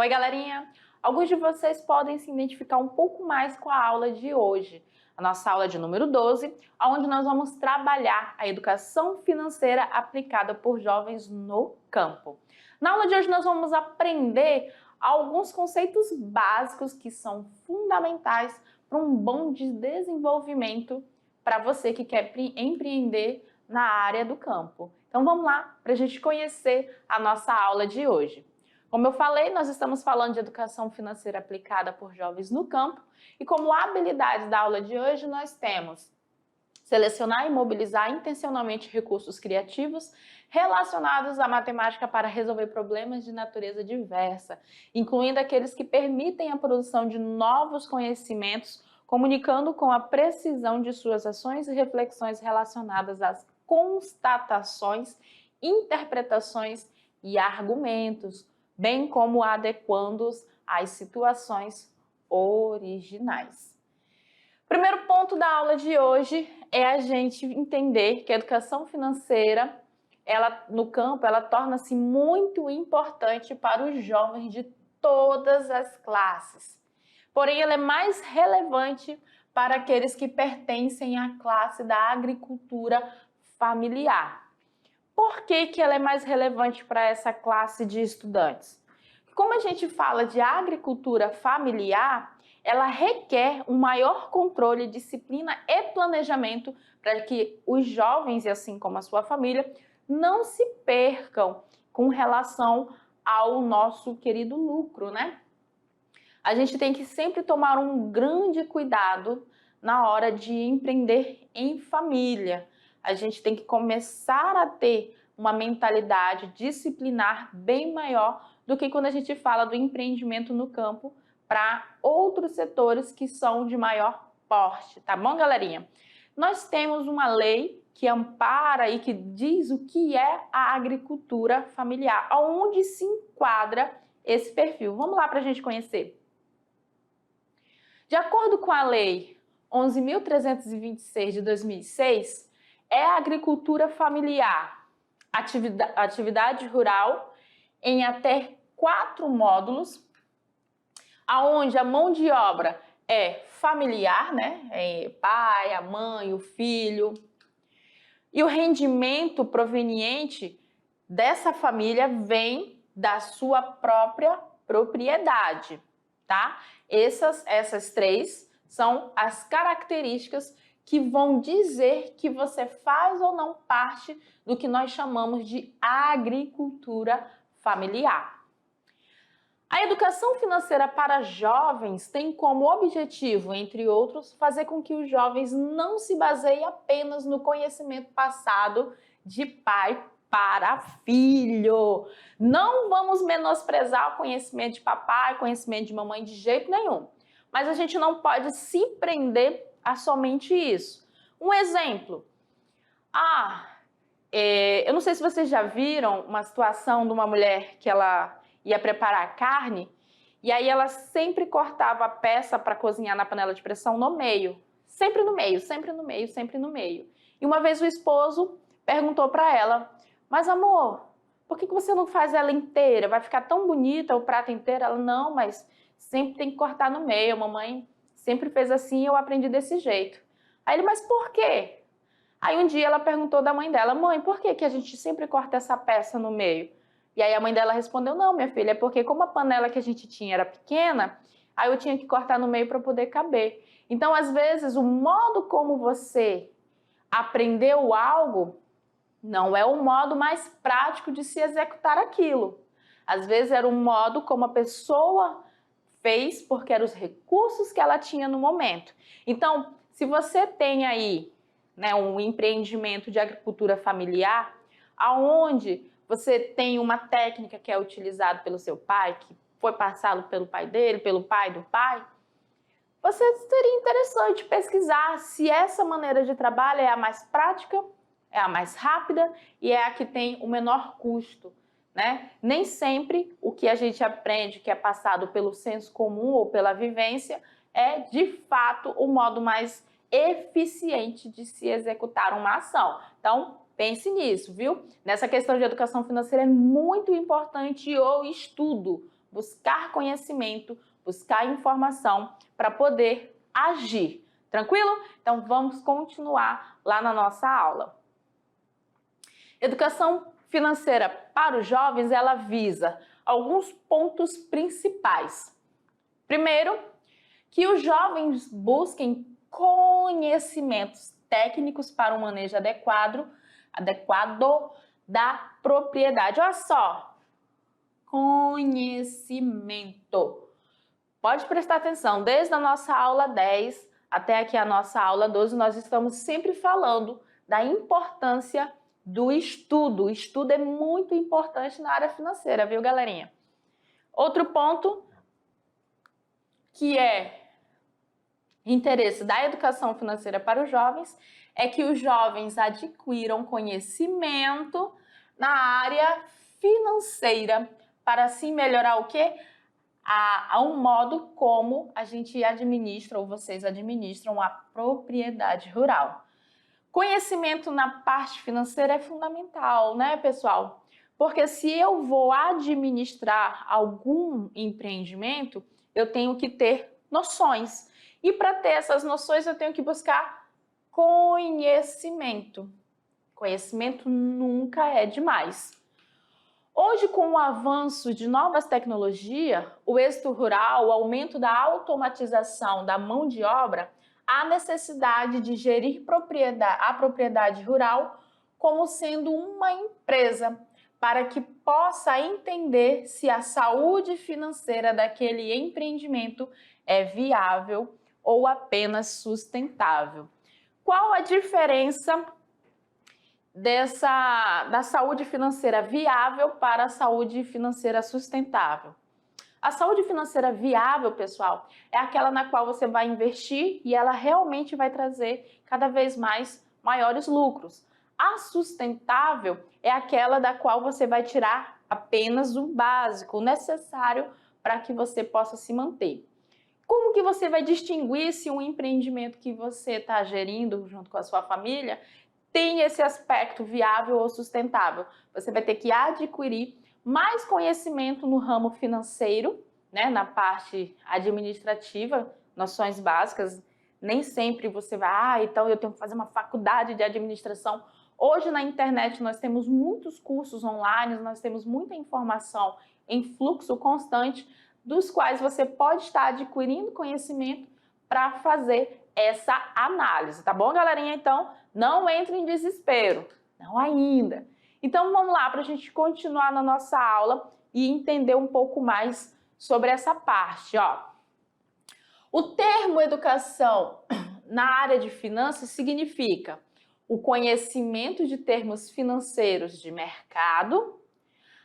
Oi, galerinha! Alguns de vocês podem se identificar um pouco mais com a aula de hoje, a nossa aula de número 12, onde nós vamos trabalhar a educação financeira aplicada por jovens no campo. Na aula de hoje nós vamos aprender alguns conceitos básicos que são fundamentais para um bom desenvolvimento para você que quer empreender na área do campo. Então vamos lá para a gente conhecer a nossa aula de hoje. Como eu falei, nós estamos falando de educação financeira aplicada por jovens no campo e como habilidades da aula de hoje nós temos selecionar e mobilizar intencionalmente recursos criativos relacionados à matemática para resolver problemas de natureza diversa, incluindo aqueles que permitem a produção de novos conhecimentos, comunicando com a precisão de suas ações e reflexões relacionadas às constatações, interpretações e argumentos, bem como adequando-os às situações originais. O primeiro ponto da aula de hoje é a gente entender que a educação financeira, no campo, ela torna-se muito importante para os jovens de todas as classes. Porém, ela é mais relevante para aqueles que pertencem à classe da agricultura familiar. Por que que ela é mais relevante para essa classe de estudantes? Como a gente fala de agricultura familiar, ela requer um maior controle, disciplina e planejamento para que os jovens, e assim como a sua família, não se percam com relação ao nosso querido lucro, né? A gente tem que sempre tomar um grande cuidado na hora de empreender em família. A gente tem que começar a ter uma mentalidade disciplinar bem maior do que quando a gente fala do empreendimento no campo para outros setores que são de maior porte, tá bom, galerinha? Nós temos uma lei que ampara e que diz o que é a agricultura familiar, aonde se enquadra esse perfil. Vamos lá para a gente conhecer. De acordo com a lei 11.326 de 2006, é a agricultura familiar, atividade rural em até 4 módulos, aonde a mão de obra é familiar, né? É pai, a mãe, o filho, e o rendimento proveniente dessa família vem da sua própria propriedade, tá? Essas 3 são as características que vão dizer que você faz ou não parte do que nós chamamos de agricultura familiar. A educação financeira para jovens tem como objetivo, entre outros, fazer com que os jovens não se baseiem apenas no conhecimento passado de pai para filho. Não vamos menosprezar o conhecimento de papai, conhecimento de mamãe de jeito nenhum. Mas a gente não pode se prender a somente isso. Um exemplo. Eu não sei se vocês já viram uma situação de uma mulher que ela ia preparar carne e aí ela sempre cortava a peça para cozinhar na panela de pressão no meio. Sempre no meio, sempre no meio, sempre no meio. E uma vez o esposo perguntou para ela, mas amor, por que você não faz ela inteira? Vai ficar tão bonita o prato inteiro? Ela, não, mas sempre tem que cortar no meio, mamãe sempre fez assim e eu aprendi desse jeito. Aí ele, mas por quê? Aí um dia ela perguntou da mãe dela, mãe, por que que a gente sempre corta essa peça no meio? E aí a mãe dela respondeu, não, minha filha, é porque como a panela que a gente tinha era pequena, aí eu tinha que cortar no meio para poder caber. Então, às vezes, o modo como você aprendeu algo não é o modo mais prático de se executar aquilo. Às vezes era um modo como a pessoa fez porque eram os recursos que ela tinha no momento. Então, se você tem aí, né, um empreendimento de agricultura familiar, aonde você tem uma técnica que é utilizada pelo seu pai, que foi passado pelo pai dele, pelo pai do pai, você seria interessante pesquisar se essa maneira de trabalho é a mais prática, é a mais rápida e é a que tem o menor custo, né? Nem sempre o que a gente aprende, que é passado pelo senso comum ou pela vivência, é de fato o modo mais eficiente de se executar uma ação. Então, pense nisso, viu? Nessa questão de educação financeira é muito importante o estudo, buscar conhecimento, buscar informação para poder agir. Tranquilo? Então vamos continuar lá na nossa aula. Educação financeira para os jovens, ela visa alguns pontos principais. Primeiro, que os jovens busquem conhecimentos técnicos para um manejo adequado da propriedade. Olha só, conhecimento. Pode prestar atenção, desde a nossa aula 10 até aqui a nossa aula 12, nós estamos sempre falando da importância do estudo. O estudo é muito importante na área financeira, viu, galerinha? Outro ponto que é interesse da educação financeira para os jovens é que os jovens adquiram conhecimento na área financeira para assim melhorar o quê? Um modo como a gente administra ou vocês administram a propriedade rural. Conhecimento na parte financeira é fundamental, né, pessoal? Porque se eu vou administrar algum empreendimento, eu tenho que ter noções. E para ter essas noções, eu tenho que buscar conhecimento. Conhecimento nunca é demais. Hoje, com o avanço de novas tecnologias, o êxito rural, o aumento da automatização da mão de obra, há necessidade de gerir a propriedade rural como sendo uma empresa, para que possa entender se a saúde financeira daquele empreendimento é viável ou apenas sustentável. Qual a diferença da saúde financeira viável para a saúde financeira sustentável? A saúde financeira viável, pessoal, é aquela na qual você vai investir e ela realmente vai trazer cada vez mais maiores lucros. A sustentável é aquela da qual você vai tirar apenas o básico, o necessário para que você possa se manter. Como que você vai distinguir se um empreendimento que você está gerindo junto com a sua família tem esse aspecto viável ou sustentável? Você vai ter que adquirir mais conhecimento no ramo financeiro, né, na parte administrativa, noções básicas. Nem sempre você vai, então eu tenho que fazer uma faculdade de administração. Hoje na internet nós temos muitos cursos online, nós temos muita informação em fluxo constante, dos quais você pode estar adquirindo conhecimento para fazer essa análise, tá bom, galerinha? Então, não entre em desespero, não ainda. Então, vamos lá para a gente continuar na nossa aula e entender um pouco mais sobre essa parte, ó. O termo educação na área de finanças significa o conhecimento de termos financeiros de mercado,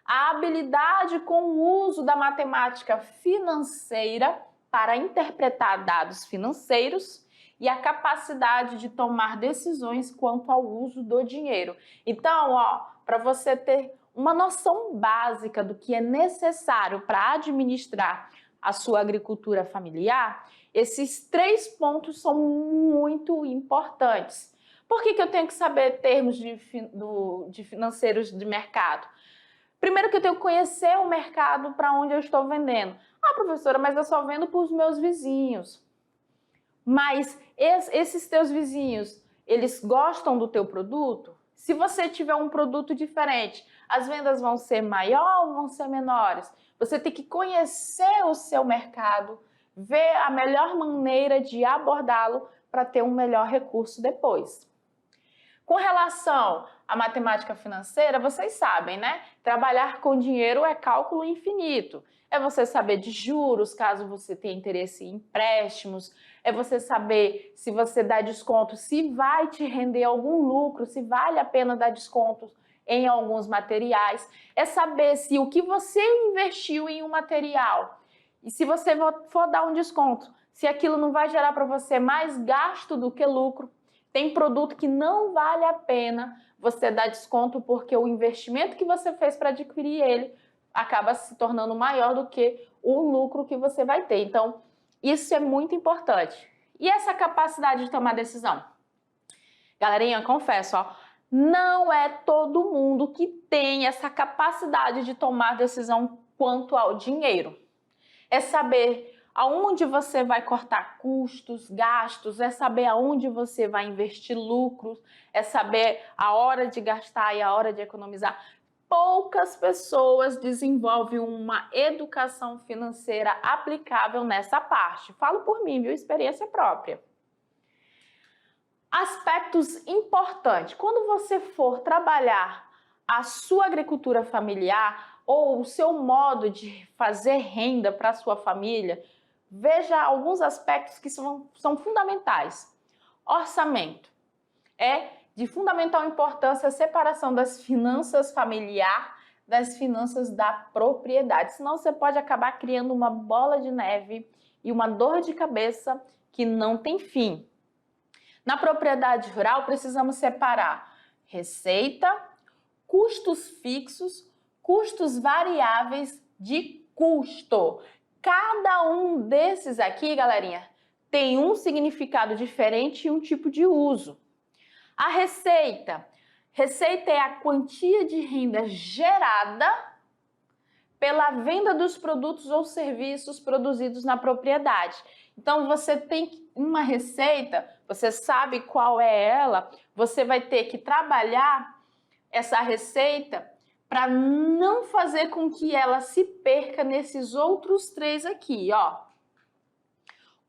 a habilidade com o uso da matemática financeira para interpretar dados financeiros e a capacidade de tomar decisões quanto ao uso do dinheiro. Então, ó, para você ter uma noção básica do que é necessário para administrar a sua agricultura familiar, esses 3 pontos são muito importantes. Por que eu tenho que saber termos de financeiros de mercado? Primeiro que eu tenho que conhecer o mercado para onde eu estou vendendo. Ah, professora, mas eu só vendo para os meus vizinhos. Mas esses teus vizinhos, eles gostam do teu produto? Se você tiver um produto diferente, as vendas vão ser maiores ou vão ser menores? Você tem que conhecer o seu mercado, ver a melhor maneira de abordá-lo para ter um melhor recurso depois. Com relação à matemática financeira, vocês sabem, né? Trabalhar com dinheiro é cálculo infinito. É você saber de juros, caso você tenha interesse em empréstimos. É você saber se você dá desconto, se vai te render algum lucro, se vale a pena dar desconto em alguns materiais. É saber se o que você investiu em um material, e se você for dar um desconto, se aquilo não vai gerar para você mais gasto do que lucro. Tem produto que não vale a pena você dar desconto porque o investimento que você fez para adquirir ele acaba se tornando maior do que o lucro que você vai ter. Então, isso é muito importante. E essa capacidade de tomar decisão? Galerinha, confesso, ó, não é todo mundo que tem essa capacidade de tomar decisão quanto ao dinheiro. É saber aonde você vai cortar custos, gastos, é saber aonde você vai investir lucros, é saber a hora de gastar e a hora de economizar. Poucas pessoas desenvolvem uma educação financeira aplicável nessa parte. Falo por mim, viu? Experiência própria. Aspectos importantes. Quando você for trabalhar a sua agricultura familiar ou o seu modo de fazer renda para a sua família, veja alguns aspectos que são fundamentais. Orçamento. É de fundamental importância a separação das finanças familiar das finanças da propriedade. Senão você pode acabar criando uma bola de neve e uma dor de cabeça que não tem fim. Na propriedade rural, precisamos separar receita, custos fixos, custos variáveis de custo. Cada um desses aqui, galerinha, tem um significado diferente e um tipo de uso. A receita é a quantia de renda gerada pela venda dos produtos ou serviços produzidos na propriedade. Então, você tem uma receita, você sabe qual é ela, você vai ter que trabalhar essa receita para não fazer com que ela se perca nesses outros três aqui, ó.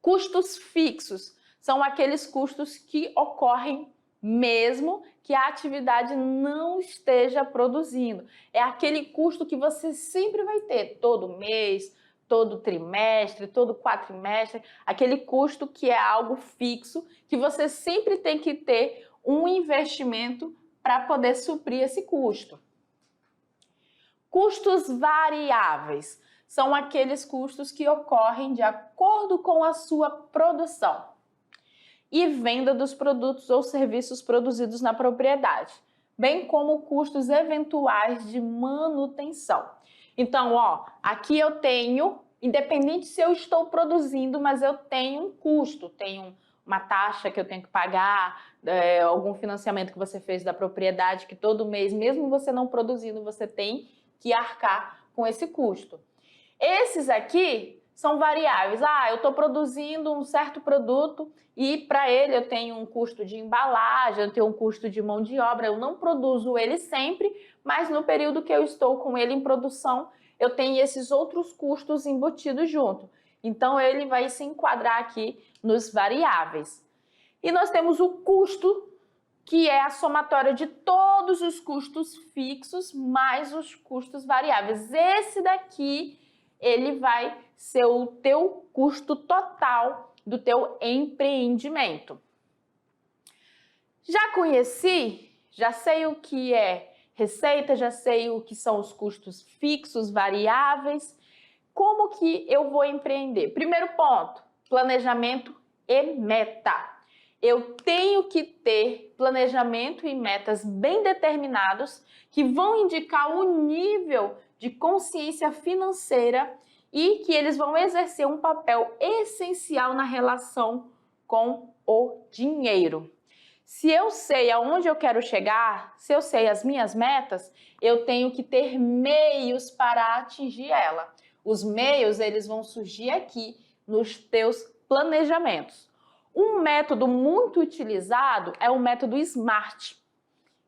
Custos fixos são aqueles custos que ocorrem mesmo que a atividade não esteja produzindo. É aquele custo que você sempre vai ter, todo mês, todo trimestre, todo quatrimestre, aquele custo que é algo fixo, que você sempre tem que ter um investimento para poder suprir esse custo. Custos variáveis são aqueles custos que ocorrem de acordo com a sua produção e venda dos produtos ou serviços produzidos na propriedade, bem como custos eventuais de manutenção. Então, ó, aqui eu tenho, independente se eu estou produzindo, mas eu tenho um custo, tenho uma taxa que eu tenho que pagar, algum financiamento que você fez da propriedade, que todo mês, mesmo você não produzindo, você tem que arcar com esse custo. Esses aqui são variáveis. Eu estou produzindo um certo produto e para ele eu tenho um custo de embalagem, eu tenho um custo de mão de obra, eu não produzo ele sempre, mas no período que eu estou com ele em produção, eu tenho esses outros custos embutidos junto. Então, ele vai se enquadrar aqui nos variáveis. E nós temos o custo, que é a somatória de todos os custos fixos mais os custos variáveis. Esse daqui, ele vai ser o teu custo total do teu empreendimento. Já conheci, já sei o que é receita, já sei o que são os custos fixos, variáveis. Como que eu vou empreender? Primeiro ponto, planejamento e meta. Eu tenho que ter planejamento e metas bem determinados que vão indicar o nível de consciência financeira e que eles vão exercer um papel essencial na relação com o dinheiro. Se eu sei aonde eu quero chegar, se eu sei as minhas metas, eu tenho que ter meios para atingir ela. Os meios, eles vão surgir aqui nos teus planejamentos. Um método muito utilizado é o método SMART.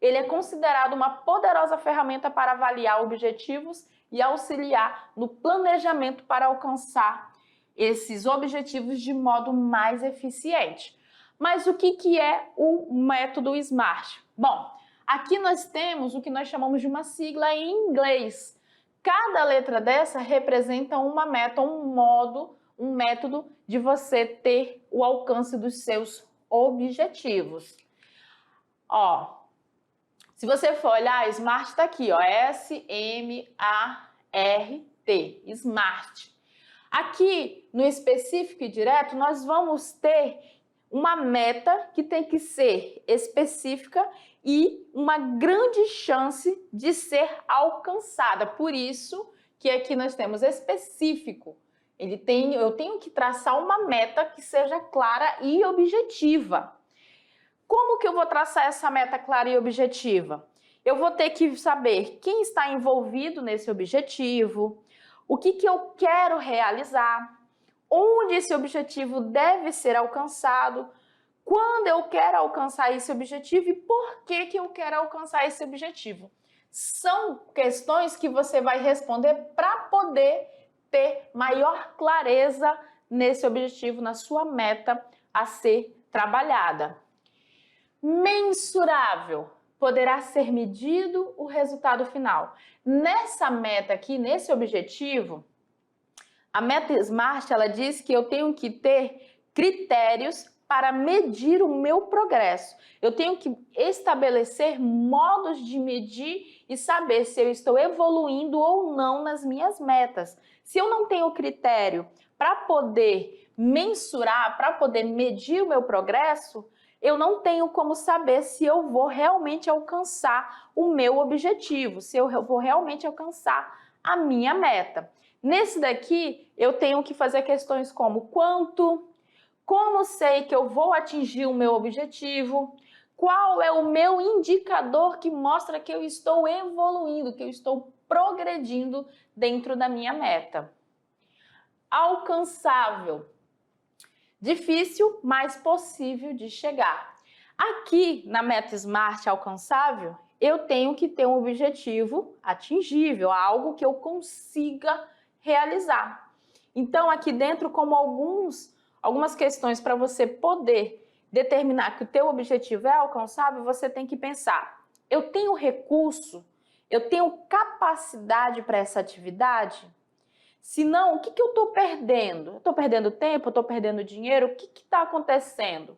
Ele é considerado uma poderosa ferramenta para avaliar objetivos e auxiliar no planejamento para alcançar esses objetivos de modo mais eficiente. Mas o que é o método SMART? Bom, aqui nós temos o que nós chamamos de uma sigla em inglês. Cada letra dessa representa uma meta, um método de você ter o alcance dos seus objetivos. Ó, se você for olhar, SMART está aqui, ó, S-M-A-R-T, SMART. Aqui, no específico e direto, nós vamos ter uma meta que tem que ser específica e uma grande chance de ser alcançada. Por isso que aqui nós temos específico. Eu tenho que traçar uma meta que seja clara e objetiva. Como que eu vou traçar essa meta clara e objetiva? Eu vou ter que saber quem está envolvido nesse objetivo, o que eu quero realizar, onde esse objetivo deve ser alcançado, quando eu quero alcançar esse objetivo e por que eu quero alcançar esse objetivo. São questões que você vai responder para poder ter maior clareza nesse objetivo, na sua meta a ser trabalhada. Mensurável. Poderá ser medido o resultado final. Nessa meta aqui, nesse objetivo, a meta SMART, ela diz que eu tenho que ter critérios para medir o meu progresso. Eu tenho que estabelecer modos de medir e saber se eu estou evoluindo ou não nas minhas metas. Se eu não tenho critério para poder mensurar, para poder medir o meu progresso, eu não tenho como saber se eu vou realmente alcançar o meu objetivo, se eu vou realmente alcançar a minha meta. Nesse daqui, eu tenho que fazer questões como quanto, como sei que eu vou atingir o meu objetivo, qual é o meu indicador que mostra que eu estou evoluindo, que eu estou progredindo dentro da minha meta. Alcançável. Difícil, mas possível de chegar. Aqui na meta SMART alcançável, eu tenho que ter um objetivo atingível, algo que eu consiga realizar. Então, aqui dentro, como algumas questões para você poder determinar que o teu objetivo é alcançável, você tem que pensar: eu tenho recurso? Eu tenho capacidade para essa atividade? Se não, o que eu estou perdendo? Eu estou perdendo tempo? Eu estou perdendo dinheiro? O que está acontecendo?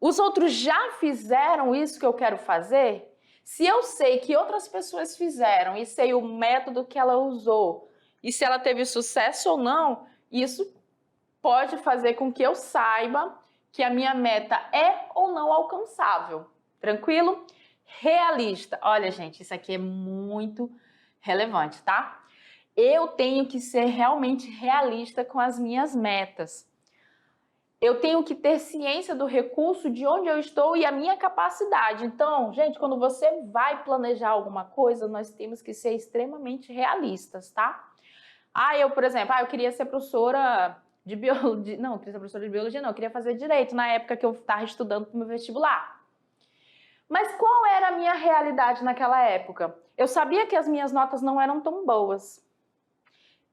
Os outros já fizeram isso que eu quero fazer? Se eu sei que outras pessoas fizeram e sei o método que ela usou e se ela teve sucesso ou não, isso pode fazer com que eu saiba que a minha meta é ou não alcançável. Tranquilo? Realista. Olha, gente, isso aqui é muito relevante, tá? Eu tenho que ser realmente realista com as minhas metas. Eu tenho que ter ciência do recurso, de onde eu estou e a minha capacidade. Então, gente, quando você vai planejar alguma coisa, nós temos que ser extremamente realistas, tá? Por exemplo, eu queria ser professora de biologia. Não, eu queria ser professora de biologia, não. Eu queria fazer direito na época que eu estava estudando para o meu vestibular. Mas qual era a minha realidade naquela época? Eu sabia que as minhas notas não eram tão boas.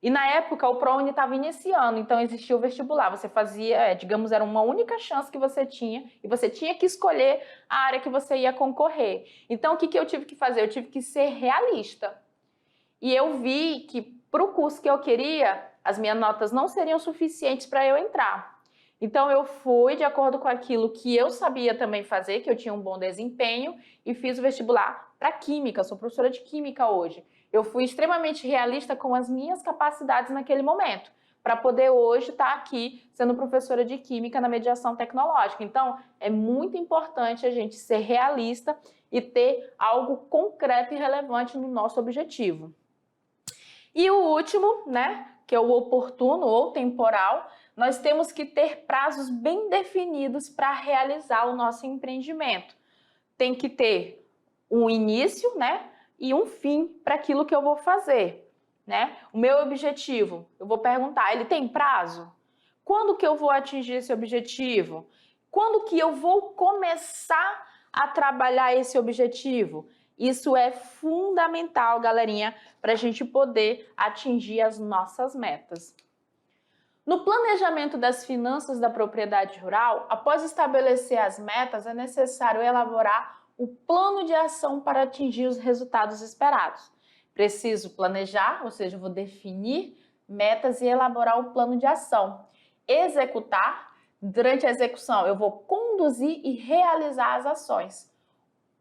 E na época o ProUni estava iniciando, então existia o vestibular. Você fazia, digamos, era uma única chance que você tinha e você tinha que escolher a área que você ia concorrer. Então o que eu tive que fazer? Eu tive que ser realista. E eu vi que para o curso que eu queria, as minhas notas não seriam suficientes para eu entrar. Então eu fui de acordo com aquilo que eu sabia também fazer, que eu tinha um bom desempenho, e fiz o vestibular para Química. Eu sou professora de Química hoje. Eu fui extremamente realista com as minhas capacidades naquele momento, para poder hoje estar aqui sendo professora de Química na mediação tecnológica. Então, é muito importante a gente ser realista e ter algo concreto e relevante no nosso objetivo. E o último, né, que é o oportuno ou temporal, nós temos que ter prazos bem definidos para realizar o nosso empreendimento. Tem que ter um início, né, e um fim para aquilo que eu vou fazer, né? O meu objetivo, eu vou perguntar, ele tem prazo? Quando que eu vou atingir esse objetivo? Quando que eu vou começar a trabalhar esse objetivo? Isso é fundamental, galerinha, para a gente poder atingir as nossas metas. No planejamento das finanças da propriedade rural, após estabelecer as metas, é necessário elaborar o plano de ação para atingir os resultados esperados. Preciso planejar, ou seja, vou definir metas e elaborar o plano de ação. Executar, durante a execução eu vou conduzir e realizar as ações.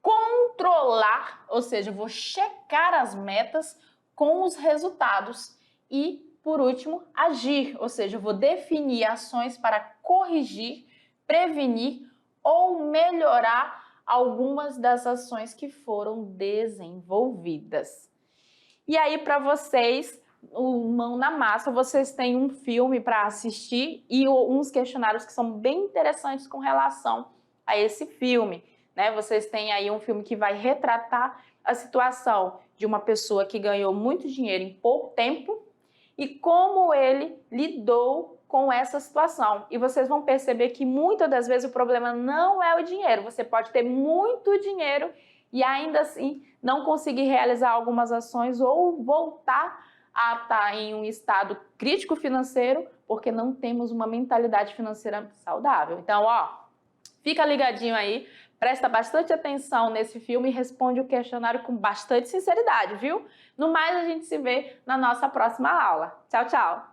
Controlar, ou seja, eu vou checar as metas com os resultados. E, por último, agir, ou seja, eu vou definir ações para corrigir, prevenir ou melhorar algumas das ações que foram desenvolvidas. E aí, para vocês, o Mão na Massa, vocês têm um filme para assistir e uns questionários que são bem interessantes com relação a esse filme. né? Vocês têm aí um filme que vai retratar a situação de uma pessoa que ganhou muito dinheiro em pouco tempo e como ele lidou com essa situação. E vocês vão perceber que muitas das vezes o problema não é o dinheiro. Você pode ter muito dinheiro e ainda assim não conseguir realizar algumas ações ou voltar a estar em um estado crítico financeiro porque não temos uma mentalidade financeira saudável. Então, ó, fica ligadinho aí, presta bastante atenção nesse filme e responde o questionário com bastante sinceridade, viu? No mais, a gente se vê na nossa próxima aula. Tchau, tchau!